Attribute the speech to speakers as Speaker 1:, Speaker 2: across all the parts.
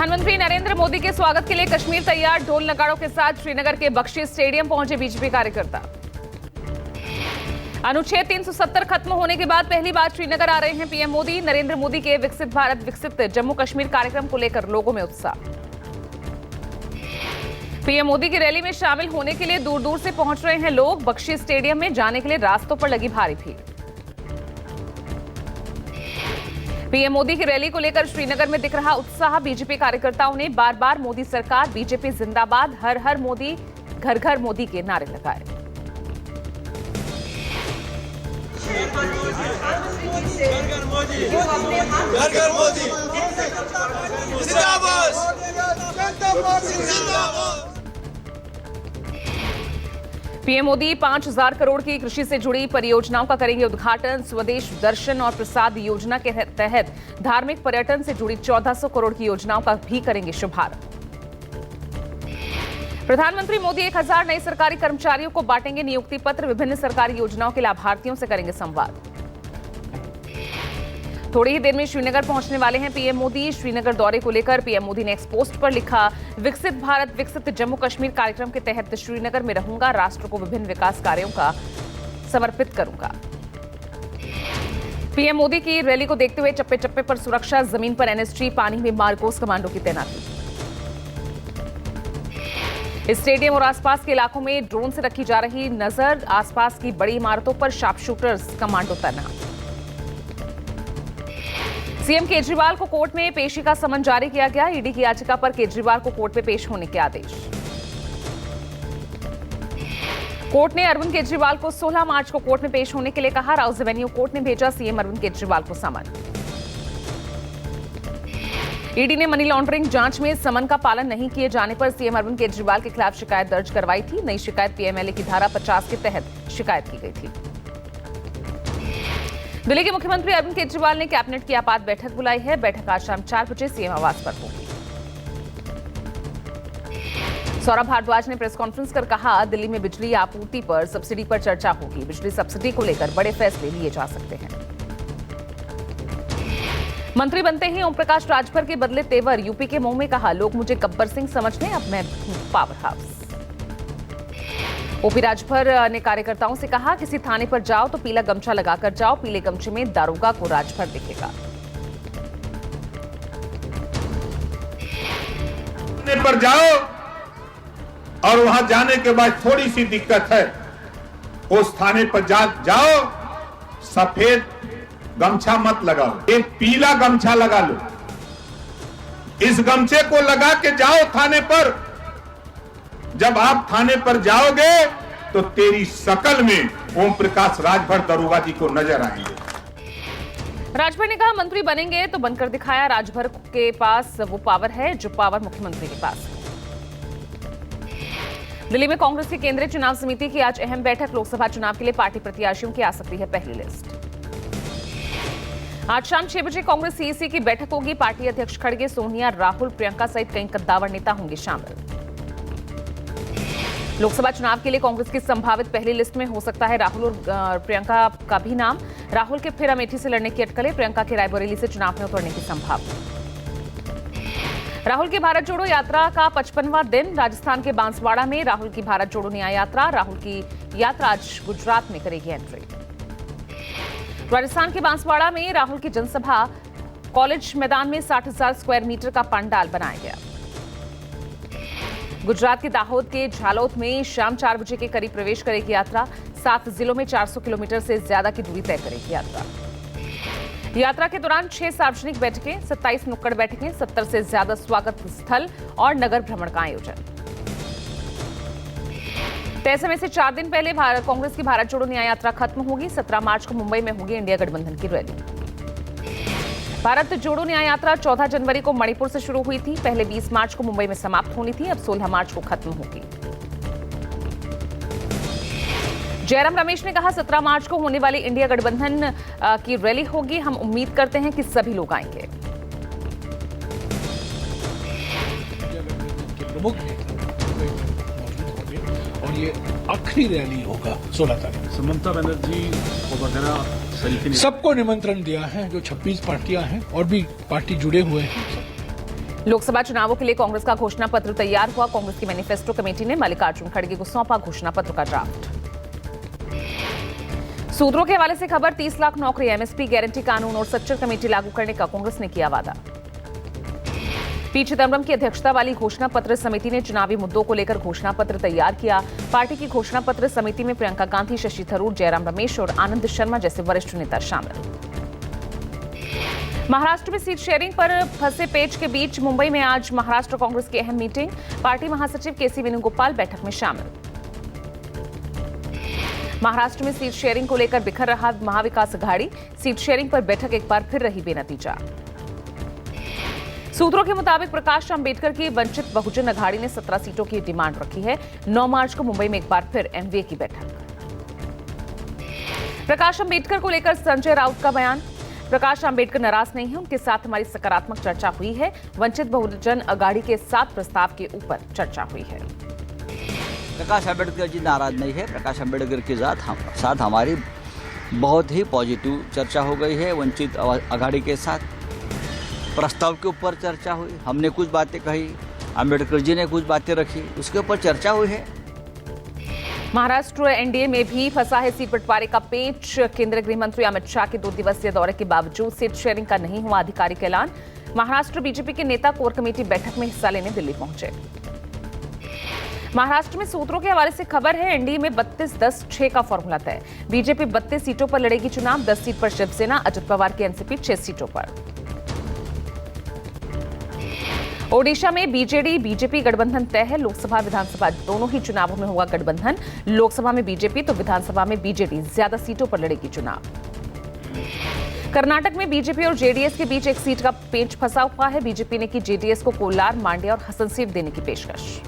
Speaker 1: प्रधानमंत्री नरेंद्र मोदी के स्वागत के लिए कश्मीर तैयार, ढोल नगाड़ों के साथ श्रीनगर के बख्शी स्टेडियम पहुंचे बीजेपी कार्यकर्ता। अनुच्छेद 370 खत्म होने के बाद पहली बार श्रीनगर आ रहे हैं पीएम मोदी। नरेंद्र मोदी के विकसित भारत विकसित जम्मू कश्मीर कार्यक्रम को लेकर लोगों में उत्साह। पीएम मोदी की रैली में शामिल होने के लिए दूर दूर से पहुंच रहे हैं लोग। बख्शी स्टेडियम में जाने के लिए रास्तों पर लगी भारी भीड़। पीएम मोदी की रैली को लेकर श्रीनगर में दिख रहा उत्साह। बीजेपी कार्यकर्ताओं ने बार बार मोदी सरकार, बीजेपी जिंदाबाद, हर हर मोदी, घर घर मोदी के नारे लगाए। पीएम मोदी 5,000 करोड़ की कृषि से जुड़ी परियोजनाओं का करेंगे उद्घाटन। स्वदेश दर्शन और प्रसाद योजना के तहत धार्मिक पर्यटन से जुड़ी 1,400 करोड़ की योजनाओं का भी करेंगे शुभारंभ। प्रधानमंत्री मोदी 1,000 नए सरकारी कर्मचारियों को बांटेंगे नियुक्ति पत्र। विभिन्न सरकारी योजनाओं के लाभार्थियों से करेंगे संवाद। थोड़ी ही देर में श्रीनगर पहुंचने वाले हैं पीएम मोदी। श्रीनगर दौरे को लेकर पीएम मोदी ने एक्स पोस्ट पर लिखा, विकसित भारत विकसित जम्मू कश्मीर कार्यक्रम के तहत श्रीनगर में रहूंगा, राष्ट्र को विभिन्न विकास कार्यों का समर्पित करूंगा। पीएम मोदी की रैली को देखते हुए चप्पे चप्पे पर सुरक्षा, जमीन पर एनएसजी, पानी में मार्कोस कमांडो की तैनाती। इस स्टेडियम और आसपास के इलाकों में ड्रोन से रखी जा रही नजर। आसपास की बड़ी इमारतों पर शार्प शूटर्स, कमांडो तैनात। सीएम केजरीवाल को कोर्ट में पेशी का समन जारी किया गया। ईडी की याचिका पर केजरीवाल को कोर्ट में पेश होने के आदेश। कोर्ट ने अरविंद केजरीवाल को 16 मार्च को कोर्ट में पेश होने के लिए कहा। राउज एवेन्यू कोर्ट ने भेजा सीएम अरविंद केजरीवाल को समन। ईडी ने मनी लॉन्ड्रिंग जांच में समन का पालन नहीं किए जाने पर सीएम अरविंद केजरीवाल के खिलाफ शिकायत दर्ज करवाई थी। नई शिकायत पीएमएलए की धारा 50 के तहत शिकायत की गई थी। दिल्ली के मुख्यमंत्री अरविंद केजरीवाल ने कैबिनेट की आपात बैठक बुलाई है। बैठक आज शाम 4 बजे सीएम आवास पर होगी। सौरभ भारद्वाज ने प्रेस कॉन्फ्रेंस कर कहा, दिल्ली में बिजली आपूर्ति पर सब्सिडी पर चर्चा होगी। बिजली सब्सिडी को लेकर बड़े फैसले लिए जा सकते हैं। मंत्री बनते ही ओम प्रकाश राजभर के बदले तेवर। यूपी के मुंह में कहा, लोग मुझे गब्बर सिंह समझते हैं, अब मैं पावर हाउस। ओपी राजभर ने कार्यकर्ताओं से कहा, किसी थाने पर जाओ तो पीला गमछा लगाकर जाओ। पीले गमछे में दारोगा को राजभर दिखेगा।
Speaker 2: थाने पर जाओ और वहां जाने के बाद थोड़ी सी दिक्कत है, उस थाने पर जाओ, सफेद गमछा मत लगाओ, एक पीला गमछा लगा लो। इस गमछे को लगा के जाओ थाने पर। जब आप थाने पर जाओगे तो तेरी शकल में ओम प्रकाश राजभर दरोगा जी को नजर आएंगे।
Speaker 1: राजभर ने कहा, मंत्री बनेंगे तो बनकर दिखाया। राजभर के पास वो पावर है जो पावर मुख्यमंत्री के पास है। दिल्ली में कांग्रेस की केंद्रीय चुनाव समिति की आज अहम बैठक। लोकसभा चुनाव के लिए पार्टी प्रत्याशियों की आ सकती है पहली लिस्ट। आज शाम 6 बजे कांग्रेस सीईसी की बैठक होगी। पार्टी अध्यक्ष खड़गे, सोनिया, राहुल, प्रियंका सहित कई कद्दावर नेता होंगे शामिल। लोकसभा चुनाव के लिए कांग्रेस की संभावित पहली लिस्ट में हो सकता है राहुल और प्रियंका का भी नाम। राहुल के फिर अमेठी से लड़ने की अटकलें, प्रियंका के रायबरेली से चुनाव में उतरने की संभावना। राहुल की भारत जोड़ो यात्रा का 55वां दिन। राजस्थान के बांसवाड़ा में राहुल की भारत जोड़ो न्याय यात्रा। राहुल की यात्रा आज गुजरात में करेगी एंट्री। राजस्थान के बांसवाड़ा में राहुल की जनसभा। कॉलेज मैदान में 60,000 स्क्वायर मीटर का पंडाल बनाया गया। गुजरात के दाहोद के झालोद में शाम 4 बजे के करीब प्रवेश करेगी यात्रा। 7 जिलों में 400 किलोमीटर से ज्यादा की दूरी तय करेगी यात्रा। यात्रा के दौरान 6 सार्वजनिक बैठकें, 27 नुक्कड़ बैठकें, 70 से ज्यादा स्वागत स्थल और नगर भ्रमण का आयोजन। तय समय से 4 दिन पहले कांग्रेस की भारत जोड़ो न्याय यात्रा खत्म होगी। 17 मार्च को मुंबई में होगी इंडिया गठबंधन की रैली। भारत जोड़ो न्याय यात्रा 14 जनवरी को मणिपुर से शुरू हुई थी। पहले 20 मार्च को मुंबई में समाप्त होनी थी, अब 16 मार्च को खत्म होगी। जयराम रमेश ने कहा, 17 मार्च को होने वाली इंडिया गठबंधन की रैली होगी। हम उम्मीद करते हैं कि सभी लोग आएंगे।
Speaker 3: और ये आखिरी रैली होगा 16 तारीख।
Speaker 4: ममता बनर्जी वगैरह
Speaker 3: सबको निमंत्रण दिया है, जो 26 पार्टियां हैं और भी पार्टी जुड़े हुए हैं।
Speaker 1: लोकसभा चुनावों के लिए कांग्रेस का घोषणा पत्र तैयार हुआ। कांग्रेस की मैनिफेस्टो कमेटी ने मल्लिकार्जुन खड़गे को सौंपा घोषणा पत्र का ड्राफ्ट। सूत्रों के हवाले से खबर, 30 लाख नौकरी, एमएसपी गारंटी कानून और सच्चर कमेटी लागू करने का कांग्रेस ने किया वादा। पी चिदम्बरम की अध्यक्षता वाली घोषणा पत्र समिति ने चुनावी मुद्दों को लेकर घोषणा पत्र तैयार किया। पार्टी की घोषणा पत्र समिति में प्रियंका गांधी, शशि थरूर, जयराम रमेश और आनंद शर्मा जैसे वरिष्ठ नेता शामिल। महाराष्ट्र में सीट शेयरिंग पर फंसे पेच के बीच मुंबई में आज महाराष्ट्र कांग्रेस की अहम मीटिंग। पार्टी महासचिव केसी वेणुगोपाल बैठक में शामिल। महाराष्ट्र में सीट शेयरिंग को लेकर बिखर रहा महाविकास अघाड़ी, सीट शेयरिंग पर बैठक एक बार फिर रही बेनतीजा। सूत्रों के मुताबिक प्रकाश अंबेडकर की वंचित बहुजन अघाड़ी ने 17 सीटों की डिमांड रखी है। 9 मार्च को मुंबई में एक बार फिर एमवीए की बैठक। प्रकाश अंबेडकर को लेकर संजय राउत का बयान, प्रकाश अंबेडकर नाराज नहीं है, उनके साथ हमारी सकारात्मक चर्चा हुई है। वंचित बहुजन अघाड़ी के 7 प्रस्ताव के ऊपर चर्चा हुई है।
Speaker 5: प्रकाश अंबेडकर जी नाराज नहीं है। प्रकाश अंबेडकर के साथ हमारी बहुत ही पॉजिटिव चर्चा हो गई है। वंचित अघाड़ी के साथ प्रस्ताव के ऊपर चर्चा हुई, हमने कुछ बातें कही, अंबेडकर जी ने कुछ बातें रखी, उसके ऊपर चर्चा हुई है।
Speaker 1: महाराष्ट्र एनडीए में भी फंसा है सीट बंटवारे का पेच। केंद्रीय गृह मंत्री अमित शाह के 2 दिवसीय दौरे के बावजूद सीट शेयरिंग का नहीं हुआ आधिकारिक ऐलान। महाराष्ट्र बीजेपी के नेता कोर कमेटी बैठक में हिस्सा लेने दिल्ली पहुंचे। महाराष्ट्र में सूत्रों के हवाले से खबर है, एनडीए में 32-10-6 का फॉर्मूला तय। बीजेपी 32 सीटों पर लड़ेगी चुनाव, 10 सीट पर शिवसेना, अजित पवार की एनसीपी 6 सीटों पर। ओडिशा में बीजेडी बीजेपी गठबंधन तय है। लोकसभा विधानसभा दोनों ही चुनावों में होगा गठबंधन। लोकसभा में बीजेपी तो विधानसभा में बीजेडी ज्यादा सीटों पर लड़ेगी चुनाव। कर्नाटक में बीजेपी और जेडीएस के बीच एक सीट का पेच फंसा हुआ है। बीजेपी ने की जेडीएस को कोलार, मांड्या और हसन सीट देने की पेशकश।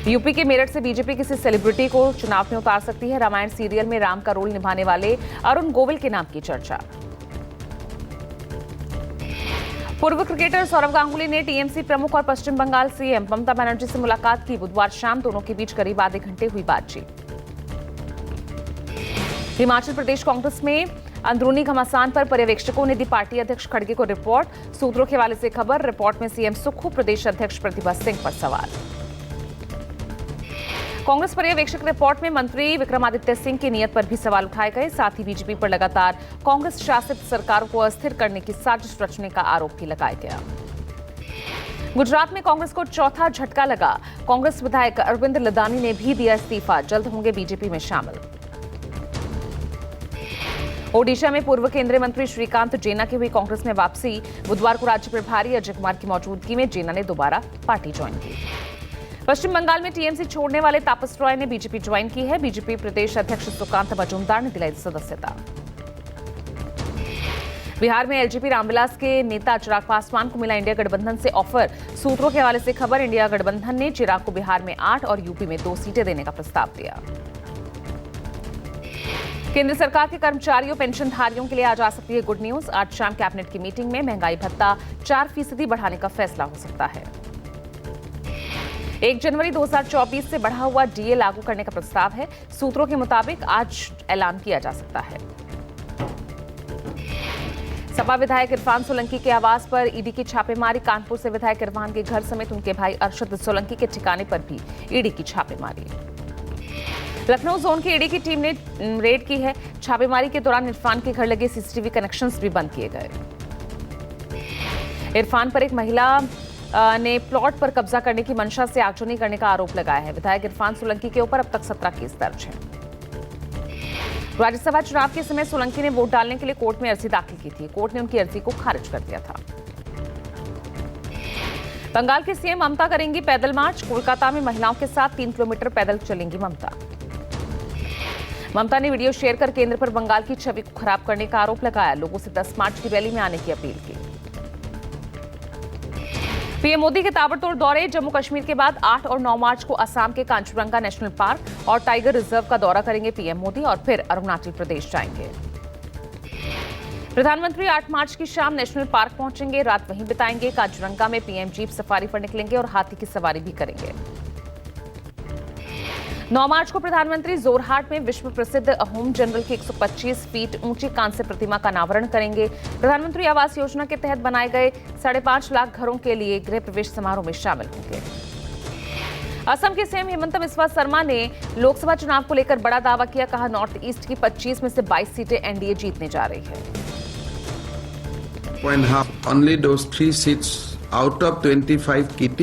Speaker 1: यूपी के मेरठ से बीजेपी किसी सेलिब्रिटी को चुनाव में उतार सकती है। रामायण सीरियल में राम का रोल निभाने वाले अरुण गोविल के नाम की चर्चा। पूर्व क्रिकेटर सौरव गांगुली ने टीएमसी प्रमुख और पश्चिम बंगाल सीएम ममता बनर्जी से मुलाकात की। बुधवार शाम दोनों के बीच करीब आधे घंटे हुई बातचीत। हिमाचल प्रदेश कांग्रेस में अंदरूनी घमासान पर पर्यवेक्षकों ने दी पार्टी अध्यक्ष खड़गे को रिपोर्ट। सूत्रों के हवाले से खबर, रिपोर्ट में सीएम सुक्खू, प्रदेश अध्यक्ष प्रतिभा सिंह पर सवाल। कांग्रेस पर्यवेक्षक रिपोर्ट में मंत्री विक्रमादित्य सिंह की नीयत पर भी सवाल उठाए गए। साथ ही बीजेपी पर लगातार कांग्रेस शासित सरकारों को अस्थिर करने की साजिश रचने का आरोप भी लगाया गया। गुजरात में कांग्रेस को चौथा झटका लगा। कांग्रेस विधायक अरविंद लदानी ने भी दिया इस्तीफा, जल्द होंगे बीजेपी में शामिल। ओडिशा में पूर्व केंद्रीय मंत्री श्रीकांत जेना की हुई कांग्रेस में वापसी। बुधवार को राज्य प्रभारी अजय कुमार की मौजूदगी में जेना ने दोबारा पार्टी ज्वाइन की। पश्चिम बंगाल में टीएमसी छोड़ने वाले तापस रॉय ने बीजेपी ज्वाइन की है। बीजेपी प्रदेश अध्यक्ष सुकांत मजूमदार ने दिलाई सदस्यता। बिहार में एलजेपी रामविलास के नेता चिराग पासवान को मिला इंडिया गठबंधन से ऑफर। सूत्रों के हवाले से खबर, इंडिया गठबंधन ने चिराग को बिहार में 8 और यूपी में 2 सीटें देने का प्रस्ताव दिया। केंद्र सरकार के कर्मचारियों पेंशनधारियों के लिए आज आ सकती है गुड न्यूज। आज शाम कैबिनेट की मीटिंग में महंगाई भत्ता 4% बढ़ाने का फैसला हो सकता है। 1 जनवरी 2024 से बढ़ा हुआ डीए लागू करने का प्रस्ताव है। सूत्रों के मुताबिक आज ऐलान किया जा सकता है। सपा विधायक इरफान सोलंकी के आवास पर ईडी की छापेमारी। कानपुर से विधायक इरफान के घर समेत उनके भाई अरशद सोलंकी के ठिकाने पर भी ईडी की छापेमारी। लखनऊ जोन की ईडी की टीम ने रेड की है। छापेमारी के दौरान इरफान के घर लगे सीसीटीवी कनेक्शंस भी बंद किए गए। इरफान पर एक महिला ने प्लॉट पर कब्जा करने की मंशा से आगजनी करने का आरोप लगाया है। विधायक इरफान सोलंकी के ऊपर अब तक 17 केस दर्ज हैं। राज्यसभा चुनाव के समय सोलंकी ने वोट डालने के लिए कोर्ट में अर्जी दाखिल की थी। कोर्ट ने उनकी अर्जी को खारिज कर दिया था। बंगाल के सीएम ममता करेंगी पैदल मार्च। कोलकाता में महिलाओं के साथ 3 किलोमीटर पैदल चलेंगी ममता। ममता ने वीडियो शेयर कर केंद्र पर बंगाल की छवि को खराब करने का आरोप लगाया। लोगों से 10 मार्च की रैली में आने की अपील की। पीएम मोदी के ताबड़तोड़ दौरे। जम्मू कश्मीर के बाद 8 और 9 मार्च को असम के कांचीरंगा नेशनल पार्क और टाइगर रिजर्व का दौरा करेंगे पीएम मोदी और फिर अरुणाचल प्रदेश जाएंगे। प्रधानमंत्री 8 मार्च की शाम नेशनल पार्क पहुंचेंगे, रात वहीं बिताएंगे। कांचीरंगा में पीएम जीप सफारी पर निकलेंगे और हाथी की सवारी भी करेंगे। 9 मार्च को प्रधानमंत्री जोरहाट में विश्व प्रसिद्ध अहोम जनरल की 125 फीट ऊंची कांस्य प्रतिमा का अनावरण करेंगे। प्रधानमंत्री आवास योजना के तहत बनाए गए 5.5 लाख घरों के लिए गृह प्रवेश समारोह में शामिल होंगे। असम के सीएम हिमंता बिस्वा शर्मा ने लोकसभा चुनाव को लेकर बड़ा दावा किया। कहा, नॉर्थ ईस्ट की 25 में से 22 सीटें एनडीए जीतने जा रही है।
Speaker 6: Only those 3 seats out of 25 KT,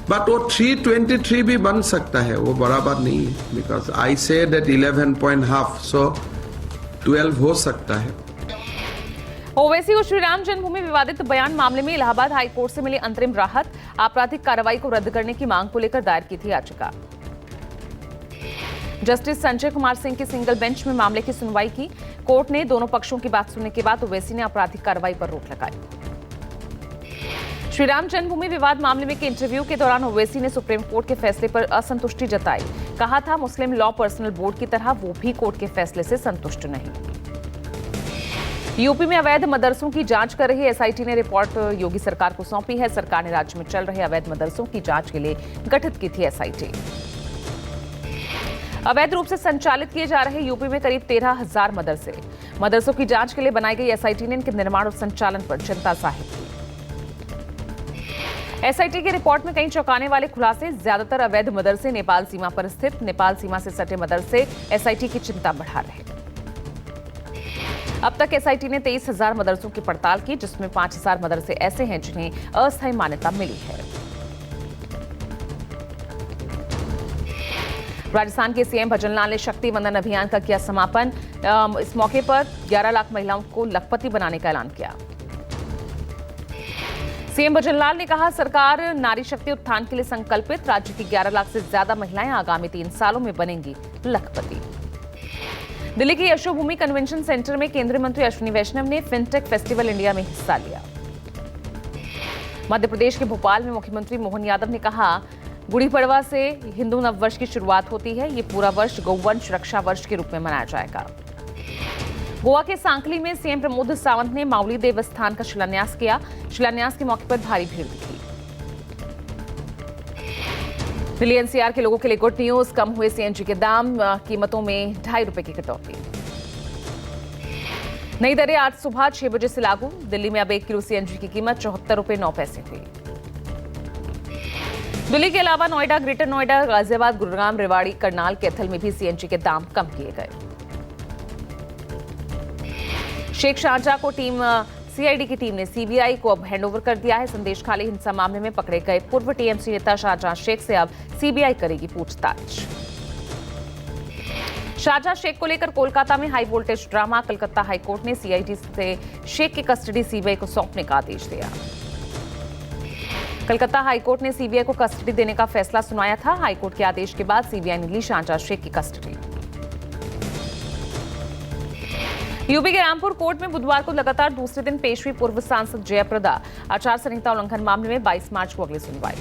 Speaker 6: but वो 323 भी बन सकता है, वो बराबर नहीं है, because I say that 11.5, so 12 हो सकता है।
Speaker 1: ओवैसी को श्रीराम जन्मभूमि विवादित बयान मामले में इलाहाबाद हाई कोर्ट से मिली अंतरिम राहत। आपराधिक कार्रवाई को रद्द करने की मांग को लेकर दायर की थी याचिका। जस्टिस संजय कुमार सिंह की सिंगल बेंच में मामले की सुनवाई की। कोर्ट ने दोनों पक्षों की बात सुनने के बाद ओवैसी ने आपराधिक कार्रवाई पर रोक लगाई। श्रीराम जन्मभूमि विवाद मामले में के इंटरव्यू के दौरान ओवैसी ने सुप्रीम कोर्ट के फैसले पर असंतुष्टि जताई। कहा था, मुस्लिम लॉ पर्सनल बोर्ड की तरह वो भी कोर्ट के फैसले से संतुष्ट नहीं। यूपी में अवैध मदरसों की जांच कर रही एसआईटी ने रिपोर्ट योगी सरकार को सौंपी है। सरकार ने राज्य में चल रहे अवैध मदरसों की जांच के लिए गठित की थी एसआईटी। अवैध रूप से संचालित किए जा रहे यूपी में करीब 13,000 मदरसों की जांच के लिए बनाई गई एसआईटी ने इनके निर्माण और संचालन पर चिंता जाहिर की। एसआईटी की रिपोर्ट में कई चौंकाने वाले खुलासे। ज्यादातर अवैध मदरसे नेपाल सीमा पर स्थित, नेपाल सीमा से सटे मदरसे एसआईटी की चिंता बढ़ा रहे। अब तक एसआईटी ने 23,000 मदरसों की पड़ताल की, जिसमें 5,000 मदरसे ऐसे हैं जिन्हें अस्थायी मान्यता मिली है। राजस्थान के सीएम भजनलाल ने शक्ति वंदन अभियान का किया समापन। इस मौके पर 11 लाख महिलाओं को लखपति बनाने का ऐलान किया। सीएम भजनलाल ने कहा, सरकार नारी शक्ति उत्थान के लिए संकल्पित। राज्य की 11 लाख से ज्यादा महिलाएं आगामी 3 सालों में बनेंगी लखपति। दिल्ली के यशोभूमि कन्वेंशन सेंटर में केंद्रीय मंत्री अश्विनी वैष्णव ने फिनटेक फेस्टिवल इंडिया में हिस्सा लिया। मध्य प्रदेश के भोपाल में मुख्यमंत्री मोहन यादव ने कहा, गुड़ी पड़वा से हिंदू नववर्ष की शुरुआत होती है। ये पूरा वर्ष गौवंश रक्षा वर्ष के रूप में मनाया जाएगा। गोवा के सांकली में सीएम प्रमोद सावंत ने माउली देवस्थान का शिलान्यास किया। शिलान्यास के मौके पर भारी भीड़ दिखी। दिल्ली एनसीआर के लोगों के लिए गुड न्यूज, कम हुए सीएनजी के दाम, कीमतों में 2.5 रुपए की कटौती। नई दरें आज सुबह 6 बजे से लागू। दिल्ली में अब 1 किलो सीएनजी की कीमत 74 रुपए 9 पैसे हुई। दिल्ली के अलावा नोएडा, ग्रेटर नोएडा, गाजियाबाद, गुरुग्राम, रेवाड़ी, करनाल, कैथल में भी सीएनजी के दाम कम किए गए। शेख शाहजहां को सीआईडी की टीम ने सीबीआई को अब हैंडओवर कर दिया है। संदेश खाली हिंसा मामले में पकड़े गए पूर्व टीएमसी नेता शाहजहां शेख से अब सीबीआई करेगी पूछताछ। शाहजहां शेख को लेकर कोलकाता में high voltage drama. Calcutta high court ने सीआईडी से शेख की कस्टडी सीबीआई को सौंपने का आदेश दिया। कलकत्ता हाईकोर्ट ने सीबीआई को कस्टडी देने का फैसला सुनाया था। हाईकोर्ट के आदेश के बाद सीबीआई ने ली शाहजहां शेख की कस्टडी। यूपी के रामपुर कोर्ट में बुधवार को लगातार दूसरे दिन पेश हुई पूर्व सांसद जयप्रदा। आचार संहिता उल्लंघन मामले में 22 मार्च को अगली सुनवाई।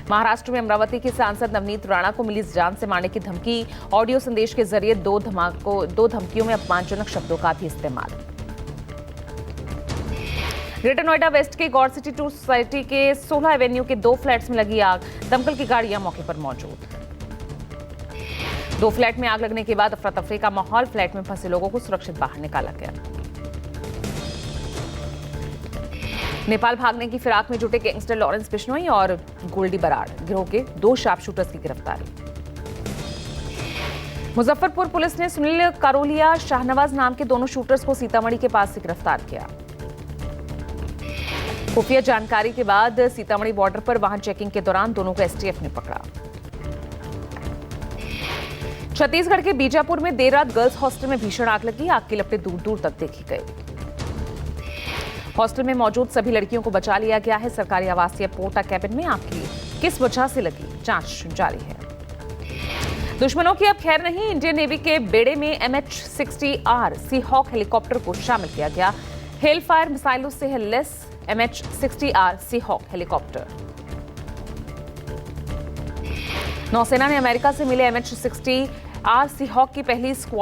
Speaker 1: महाराष्ट्र में अमरावती के सांसद नवनीत राणा को मिली जान से मारने की धमकी। ऑडियो संदेश के जरिए दो धमकियों में अपमानजनक शब्दों का भी इस्तेमाल। ग्रेटर नोएडा वेस्ट के गौर सिटी 2 सोसाइटी के 16 एवेन्यू के 2 फ्लैट्स में लगी आग। दमकल की गाड़ियां मौके पर मौजूद। 2 फ्लैट में आग लगने के बाद अफरा तफरी का माहौल। फ्लैट में फंसे लोगों को सुरक्षित बाहर निकाला गया। नेपाल भागने की फिराक में जुटे गैंगस्टर लॉरेंस बिश्नोई और गोल्डी बराड़ गिरोह के 2 शार्प शूटर्स की गिरफ्तारी। मुजफ्फरपुर पुलिस ने सुनील कारोलिया, शाहनवाज नाम के दोनों शूटर्स को सीतामढ़ी के पास से गिरफ्तार किया। खुफिया जानकारी के बाद सीतामढ़ी बॉर्डर पर वाहन चेकिंग के दौरान दोनों को एसटीएफ ने पकड़ा। छत्तीसगढ़ के बीजापुर में देर रात गर्ल्स हॉस्टल में भीषण आग लगी। आग की लपटें दूर दूर तक देखी गई। हॉस्टल में मौजूद सभी लड़कियों को बचा लिया गया है। सरकारी आवासीय पोर्टा कैबिन में आग की किस वजह से लगी, जांच जारी है। दुश्मनों की अब खैर नहीं। इंडियन नेवी के बेड़े में MH-60R सीहॉक हेलीकॉप्टर को शामिल किया गया। हेल फायर मिसाइलों से है लैस MH-60R सीहॉक हेलीकॉप्टर। नौसेना ने अमेरिका से मिले MH-60R सीहॉक की पहली स्क्वाड